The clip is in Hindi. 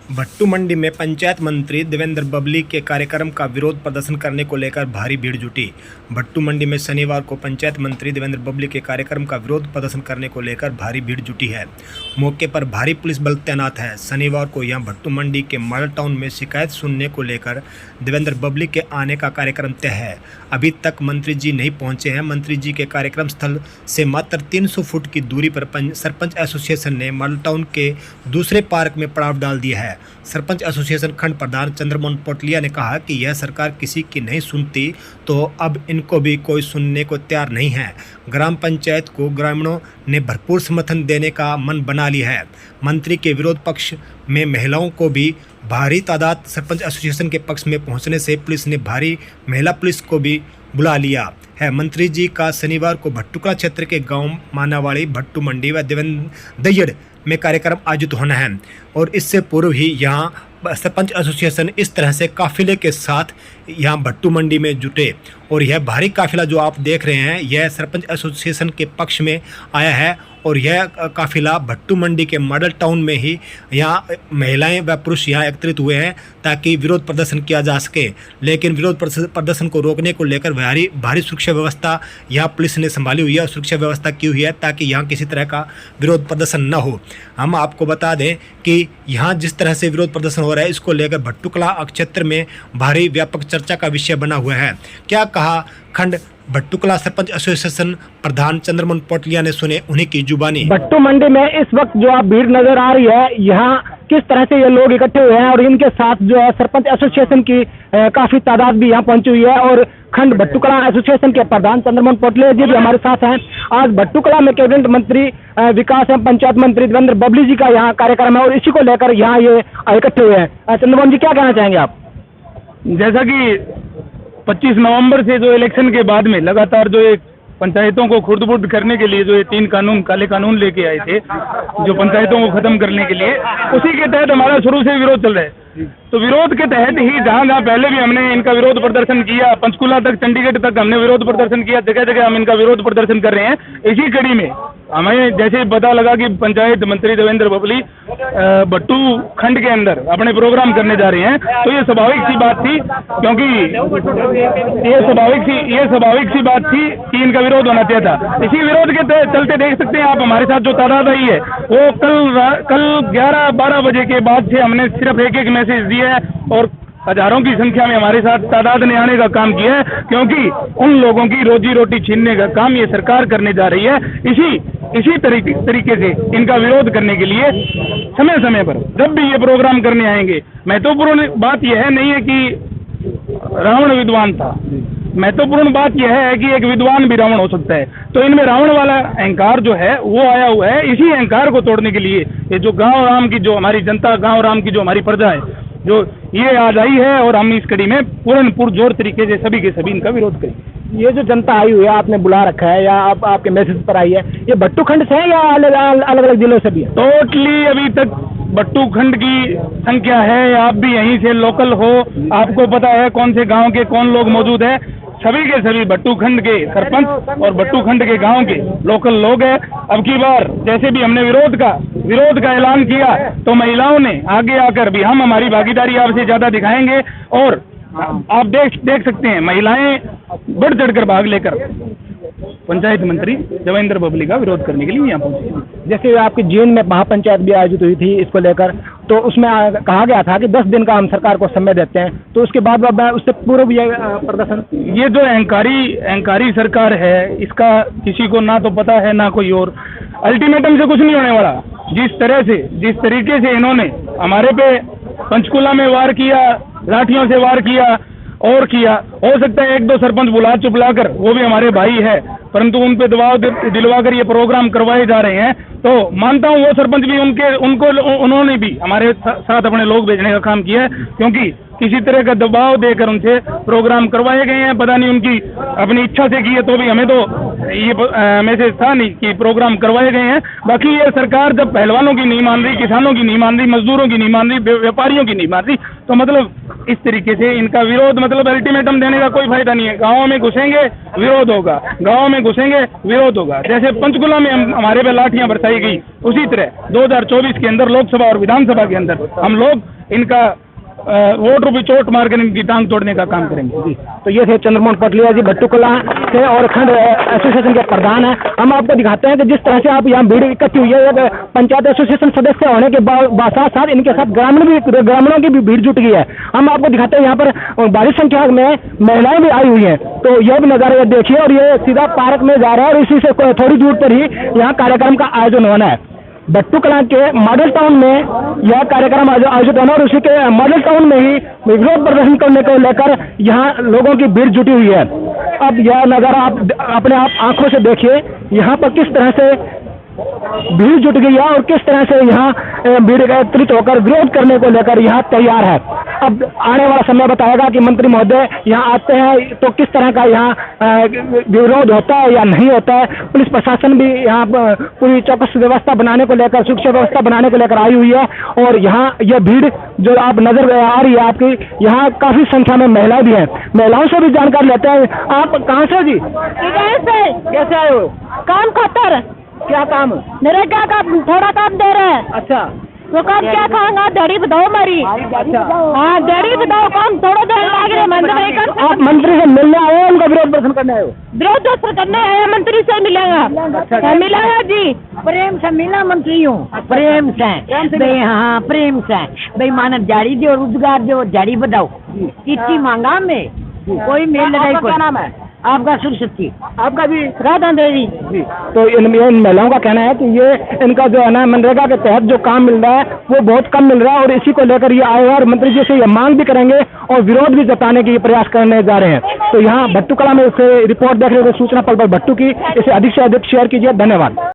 भट्टू मंडी में पंचायत मंत्री देवेंद्र बबली के कार्यक्रम का विरोध प्रदर्शन करने को लेकर भारी भीड़ जुटी। भट्टू मंडी में शनिवार को पंचायत मंत्री देवेंद्र बबली के कार्यक्रम का विरोध प्रदर्शन करने को लेकर भारी भीड़ जुटी है। मौके पर भारी पुलिस बल तैनात है। शनिवार को यहां भट्टू मंडी के मॉडल टाउन में शिकायत सुनने को लेकर देवेंद्र बबली के आने का कार्यक्रम तय है। अभी तक मंत्री जी नहीं पहुंचे हैं। मंत्री जी के कार्यक्रम स्थल से मात्र 300 फुट की दूरी पर सरपंच एसोसिएशन ने मॉडल टाउन के दूसरे पार्क में पड़ाव डाल दिया है। सरपंच एसोसिएशन खंड प्रधान चंद्रमोहन पोटलिया ने कहा कि यह सरकार किसी की नहीं सुनती, तो अब इनको भी कोई सुनने को तैयार नहीं है। ग्राम पंचायत को ग्रामीणों ने भरपूर समर्थन देने का मन बना लिया है। मंत्री के विरोध पक्ष में महिलाओं को भी भारी तादाद सरपंच एसोसिएशन के पक्ष में पहुंचने से पुलिस ने भारी महिला पुलिस को भी बुला लिया है। मंत्री जी का शनिवार को भट्टुकला क्षेत्र के गांव मानावाड़ी, भट्टू मंडी व दैयड़ में कार्यक्रम आयोजित होना है और इससे पूर्व ही यहां सरपंच एसोसिएशन इस तरह से काफिले के साथ यहां भट्टू मंडी में जुटे और यह भारी काफिला जो आप देख रहे हैं यह सरपंच एसोसिएशन के पक्ष में आया है और यह काफिला भट्टू मंडी के मॉडल टाउन में ही यहाँ महिलाएं व पुरुष यहाँ एकत्रित हुए हैं ताकि विरोध प्रदर्शन किया जा सके। लेकिन विरोध प्रदर्शन को रोकने को लेकर भारी सुरक्षा व्यवस्था यहाँ पुलिस ने संभाली हुई है और सुरक्षा व्यवस्था की हुई है ताकि यहाँ किसी तरह का विरोध प्रदर्शन न हो। हम आपको बता दें कि यहाँ जिस तरह से विरोध प्रदर्शन हो रहा है इसको लेकर भट्टुकला क्षेत्र में भारी व्यापक चर्चा का विषय बना हुआ है। क्या कहा खंड भट्टुकला सरपंच एसोसिएशन प्रधान चंद्रमोहन पोटलिया ने, सुने उन्हीं की जुबानी। भट्टू मंडी में इस वक्त जो आप भीड़ नजर आ रही है, यहाँ किस तरह से ये लोग इकट्ठे हुए हैं और इनके साथ जो है सरपंच एसोसिएशन की काफी तादाद भी यहाँ पहुंची हुई है और खंड भट्टुकला एसोसिएशन के प्रधान चंद्रमोहन पोटलिया जी भी हमारे साथ हैं। आज भट्टुकला में कैबिनेट मंत्री विकास एवं पंचायत मंत्री देवेंद्र बबली जी का यहाँ कार्यक्रम है और इसी को लेकर यहाँ ये इकट्ठे हुए हैं। चंद्रमोहन जी, क्या कहना चाहेंगे आप? जैसा कि 25 नवंबर से जो इलेक्शन के बाद में लगातार जो एक पंचायतों को खुर्द-बुर्द करने के लिए जो ये 3 कानून, काले कानून लेके आए थे जो पंचायतों को खत्म करने के लिए, उसी के तहत हमारा शुरू से विरोध चल रहा है। तो विरोध के तहत ही जहाँ पहले भी हमने इनका विरोध प्रदर्शन किया, पंचकुला तक, चंडीगढ़ तक हमने विरोध प्रदर्शन किया, जगह जगह हम इनका विरोध प्रदर्शन कर रहे हैं। इसी कड़ी में हमें जैसे पता लगा कि पंचायत मंत्री देवेंद्र बबली भट्टू खंड के अंदर अपने प्रोग्राम करने जा रहे हैं, तो ये स्वाभाविक सी बात थी, क्योंकि ये स्वाभाविक सी बात थी कि इनका विरोध होना चाहिए था। इसी विरोध के चलते देख सकते हैं आप हमारे साथ जो तादाद आई है वो कल 11-12 बजे के बाद से हमने सिर्फ एक मैसेज दिया है और हजारों की संख्या में हमारे साथ तादाद ने आने का काम किया है, क्योंकि उन लोगों की रोजी रोटी छीनने का काम ये सरकार करने जा रही है। इसी तरीके से इनका विरोध करने के लिए समय समय पर जब भी ये प्रोग्राम करने आएंगे, महत्वपूर्ण बात यह है नहीं है कि रावण विद्वान था, महत्वपूर्ण बात यह है कि एक विद्वान भी रावण हो सकता है। तो इनमें रावण वाला अहंकार जो है वो आया हुआ है। इसी अहंकार को तोड़ने के लिए ये जो गांव राम की जो हमारी जनता, गांव राम की जो हमारी प्रजा है, जो ये आज आई है और हम इस कड़ी में पूर्ण पुरजोर तरीके से सभी के सभी इनका विरोध करेंगे। ये जो जनता आई हुई है, आपने बुला रखा है या आपके मैसेज पर आई है, ये भट्टू खंड से है या अलग अलग जिलों से भी है? टोटली अभी तक भट्टू खंड की संख्या है। आप भी यहीं से लोकल हो, आपको पता है कौन से गांव के कौन लोग मौजूद है। सभी के सभी भट्टू खंड के सरपंच और भट्टू खंड के गांव के लोकल लोग हैं। अब की बार जैसे भी हमने विरोध का ऐलान किया तो महिलाओं ने आगे आकर भी हम हमारी भागीदारी आपसे ज्यादा दिखाएंगे और आप देख सकते हैं महिलाएं बढ़ चढ़कर भाग लेकर पंचायत मंत्री देवेंद्र बबली का विरोध करने के लिए यहाँ पहुंचे। जैसे आपकी जींद में महापंचायत भी आयोजित हुई थी इसको लेकर, तो उसमें कहा गया था कि 10 दिन का हम सरकार को समय देते हैं, तो उसके बाद उससे पूर्व ये प्रदर्शन, ये जो अहंकारी सरकार है इसका किसी को ना तो पता है ना कोई और। अल्टीमेटम से कुछ नहीं होने वाला। जिस तरीके से इन्होंने हमारे पे पंचकुला में वार किया, लाठियों से वार किया और किया, हो सकता है 1-2 सरपंच बुला कर, वो भी हमारे भाई है, परंतु उन पे दबाव दिलवाकर ये प्रोग्राम करवाए जा रहे हैं। तो मानता हूँ वो सरपंच भी उन्होंने भी हमारे साथ अपने लोग भेजने का काम किया है, क्योंकि किसी तरह का दबाव देकर उनसे प्रोग्राम करवाए गए हैं। पता नहीं उनकी अपनी इच्छा से की है, तो भी हमें तो ये मैसेज था नहीं कि प्रोग्राम करवाए गए हैं। बाकी ये सरकार जब पहलवानों की नहीं मान रही, किसानों की नहीं मान रही, मजदूरों की नहीं मान रही, व्यापारियों की नहीं मान रही, तो मतलब इस तरीके से इनका विरोध मतलब अल्टीमेटम देने का कोई फायदा नहीं है। गाँव में घुसेंगे विरोध होगा, गाँव में घुसेंगे विरोध होगा। जैसे पंचकुला में हमारे पे लाठियां बरसाई गई, उसी तरह 2024 के अंदर लोकसभा और विधानसभा के अंदर हम लोग इनका वोट रूपी चोट मारकर इनकी टांग तोड़ने का काम करेंगे। जी। तो ये थे चंद्रमोहन पटलिया जी, भट्टू कला से और खंड एसोसिएशन के प्रधान हैं। हम आपको दिखाते हैं कि जिस तरह से आप यहाँ भीड़ इकट्ठी हुई है, एक पंचायत एसोसिएशन सदस्य होने के साथ साथ इनके साथ ग्रामीणों की भी भीड़ जुट गई है। हम आपको दिखाते हैं यहाँ पर भारी संख्या में महिलाएं भी आई हुई हैं। तो यह भी नज़ारा देखिए, और ये सीधा पार्क में जा रहा है और इसी से थोड़ी दूर पर ही यहाँ कार्यक्रम का आयोजन होना है। भट्टू कला के मॉडल टाउन में यह कार्यक्रम आयोजित होना, और उसी के मॉडल टाउन में ही विरोध प्रदर्शन करने को लेकर यहाँ लोगों की भीड़ जुटी हुई है। अब यह नज़ारा आप अपने आप आंखों से देखिए, यहाँ पर किस तरह से भीड़ जुट गई है और किस तरह से यहाँ भीड़ एकत्रित होकर विरोध करने को लेकर यहाँ तैयार है। अब आने वाला समय बताएगा कि मंत्री महोदय यहाँ आते हैं तो किस तरह का यहाँ विरोध होता है या नहीं होता है। पुलिस प्रशासन भी यहाँ पूरी चौकस व्यवस्था बनाने को लेकर, सुरक्षा व्यवस्था बनाने को लेकर आई हुई है। और यहाँ यह भीड़ जो आप नजर आ रही है आपकी, यहाँ काफी संख्या में महिलाएं भी हैं। महिलाओं से भी जानकारी लेते हैं। आप कहाँ से जी? कैसे आए हो? काम खातर। क्या काम? मेरा क्या काम, थोड़ा काम दे रहे हैं। अच्छा, तो काम क्या खाऊंगा? दिहाड़ी बताओ हमारी। अच्छा। हाँ, दिहाड़ी बताओ, काम थोड़ा देर लाग रहे मंदिर नहीं कर। आप मंत्री से मिलने आए हो, उनका विरोध प्रदर्शन करने आए हो? विरोध प्रदर्शन करने आए, मंत्री से मिलेगा। मिलेगा जी, प्रेम से मिला मंत्री हूँ, प्रेम से भाई। हाँ, प्रेम से भाई, मानव झाड़ी दो, रोजगार दो, झाड़ी बताओ, कितनी मांगा में कोई मेल लगाई। क्या नाम है आपका? सरस्वती। आपका भी? राधा देवी जी। तो इन महिलाओं का कहना है कि ये इनका जो है ना मनरेगा के तहत जो काम मिल रहा है वो बहुत कम मिल रहा है, और इसी को लेकर ये आए और मंत्री जी से ये मांग भी करेंगे और विरोध भी जताने की प्रयास करने जा रहे हैं। तो यहाँ भट्टू कला में से रिपोर्ट देख रहे हो सूचना पल भट्टू की। इसे अधिक से अधिक शेयर कीजिए। धन्यवाद।